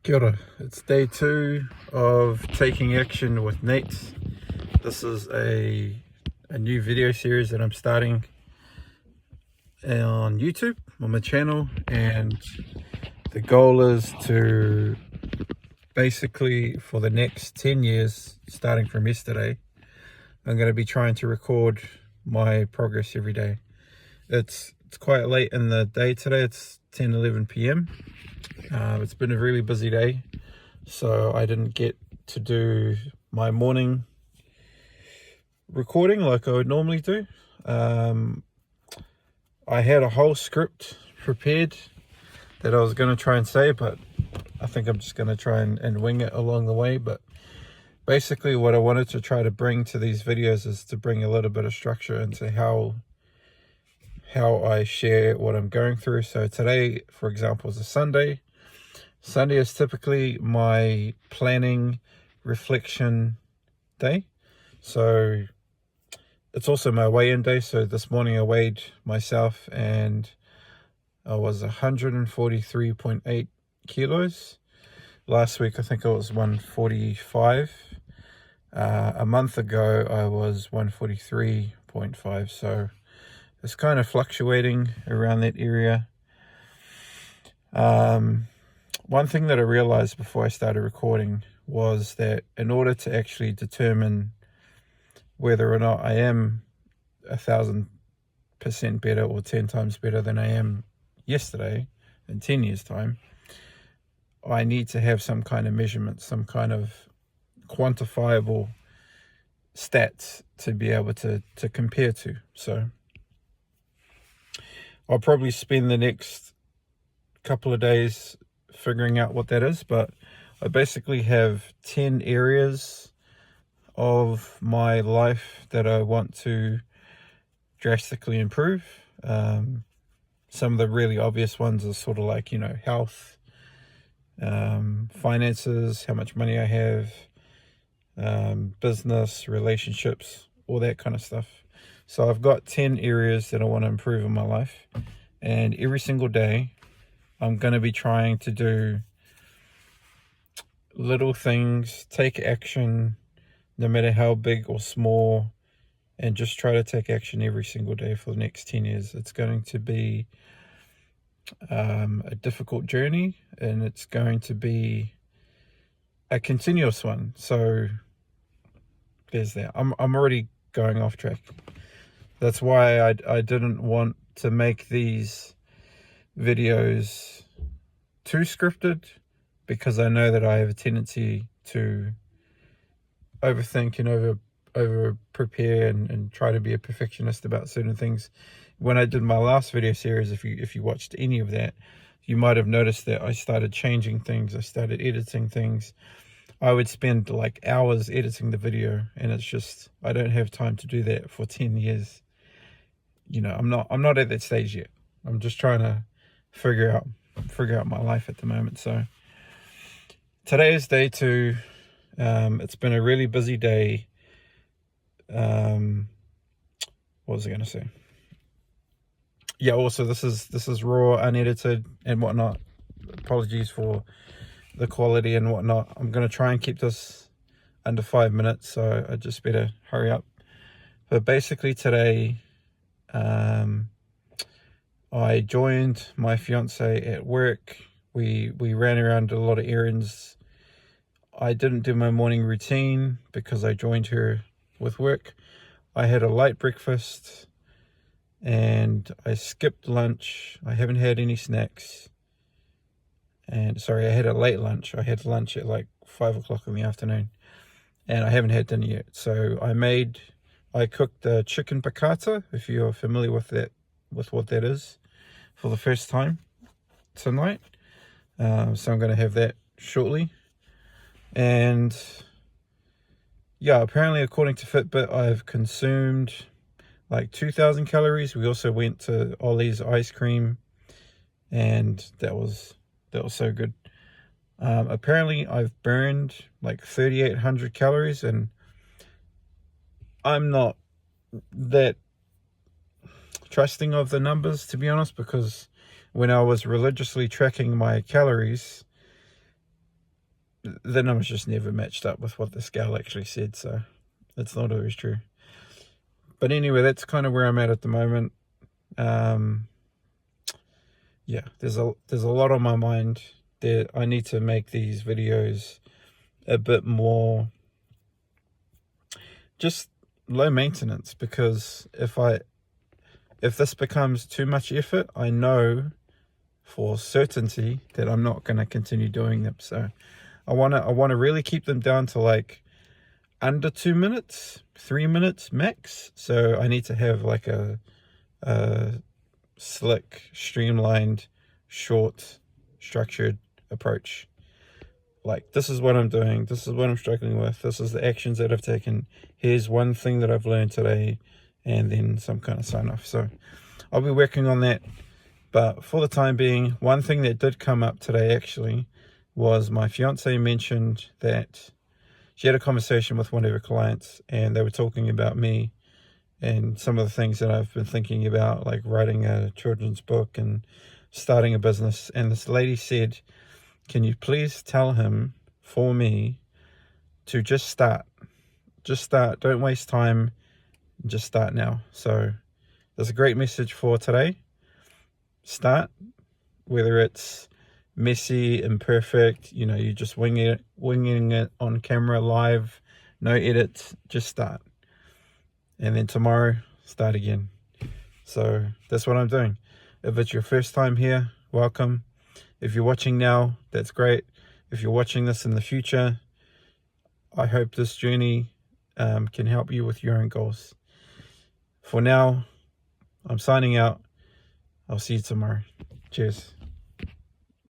Kia ora. It's day 2 of Taking Action with Nate. This is a new video series that I'm starting on YouTube, on my channel, and the goal is to basically, for the next 10 years, starting from yesterday, I'm going to be trying to record my progress every day. It's quite late in the day today. It's 10-11 p.m. It's been a really busy day, so I didn't get to do my morning recording like I would normally do. I had a whole script prepared that I was going to try and say, but I think I'm just going to try and wing it along the way. But basically what I wanted to try to bring to these videos is to bring a little bit of structure into how I share what I'm going through. So today, for example, is a Sunday. Sunday is typically my planning reflection day. So it's also my weigh-in day. So this morning I weighed myself and I was 143.8 kilos. Last week I think I was 145. A month ago I was 143.5. So it's kind of fluctuating around that area. One thing that I realized before I started recording was that in order to actually determine whether or not I am 1,000% better or 10 times better than I am yesterday in 10 years time, I need to have some kind of measurement, some kind of quantifiable stats to be able to compare to. So I'll probably spend the next couple of days figuring out what that is, but I basically have 10 areas of my life that I want to drastically improve. Some of the really obvious ones are sort of like, health, finances, how much money I have, business, relationships, all that kind of stuff. So I've got 10 areas that I want to improve in my life, and every single day I'm going to be trying to do little things, take action, no matter how big or small, and just try to take action every single day for the next 10 years. It's going to be a difficult journey, and it's going to be a continuous one. So there's that. I'm already going off track. That's why I didn't want to make these videos too scripted, because I know that I have a tendency to overthink and over prepare and try to be a perfectionist about certain things. When I did my last video series, if you watched any of that, you might have noticed that I started changing things. I started editing things. I would spend like hours editing the video, and it's just, I don't have time to do that for 10 years. I'm not at that stage yet. I'm just trying to figure out my life at the moment. So today is day 2. It's been a really busy day. What was I going to say? Yeah, also this is raw, unedited and whatnot. Apologies for the quality and whatnot. I'm going to try and keep this under 5 minutes, so I just better hurry up. But basically today, I joined my fiance at work. We ran around a lot of errands. I didn't do my morning routine because I joined her with work. I had a light breakfast and I skipped lunch. I haven't had any snacks. And sorry, I had a late lunch. I had lunch at like 5 o'clock in the afternoon, and I haven't had dinner yet. So I cooked the chicken piccata, if you're familiar with what that is, for the first time tonight. So I'm going to have that shortly. And yeah, apparently according to Fitbit, I've consumed like 2,000 calories. We also went to Ollie's ice cream, and that was so good. Apparently I've burned like 3,800 calories, and I'm not that trusting of the numbers, to be honest, because when I was religiously tracking my calories, the numbers just never matched up with what the scale actually said, so it's not always true. But anyway, that's kind of where I'm at the moment. Yeah, there's a lot on my mind that I need to make these videos a bit more just low maintenance, because if this becomes too much effort, I know for certainty that I'm not going to continue doing them. So I want to really keep them down to like under 2 minutes, 3 minutes max. So I need to have like a slick, streamlined, short, structured approach. Like, this is what I'm doing, this is what I'm struggling with, this is the actions that I've taken, here's one thing that I've learned today, and then some kind of sign off. So I'll be working on that. But for the time being, one thing that did come up today actually was my fiance mentioned that she had a conversation with one of her clients, and they were talking about me and some of the things that I've been thinking about, like writing a children's book and starting a business. And this lady said, can you please tell him for me to just start, don't waste time, just start now. So there's a great message for today. Start, whether it's messy, imperfect, you know, you just winging it on camera, live, no edits, just start. And then tomorrow, start again. So that's what I'm doing. If it's your first time here, welcome. If you're watching now, that's great. If you're watching this in the future, I hope this journey can help you with your own goals. For now, I'm signing out. I'll see you tomorrow. Cheers.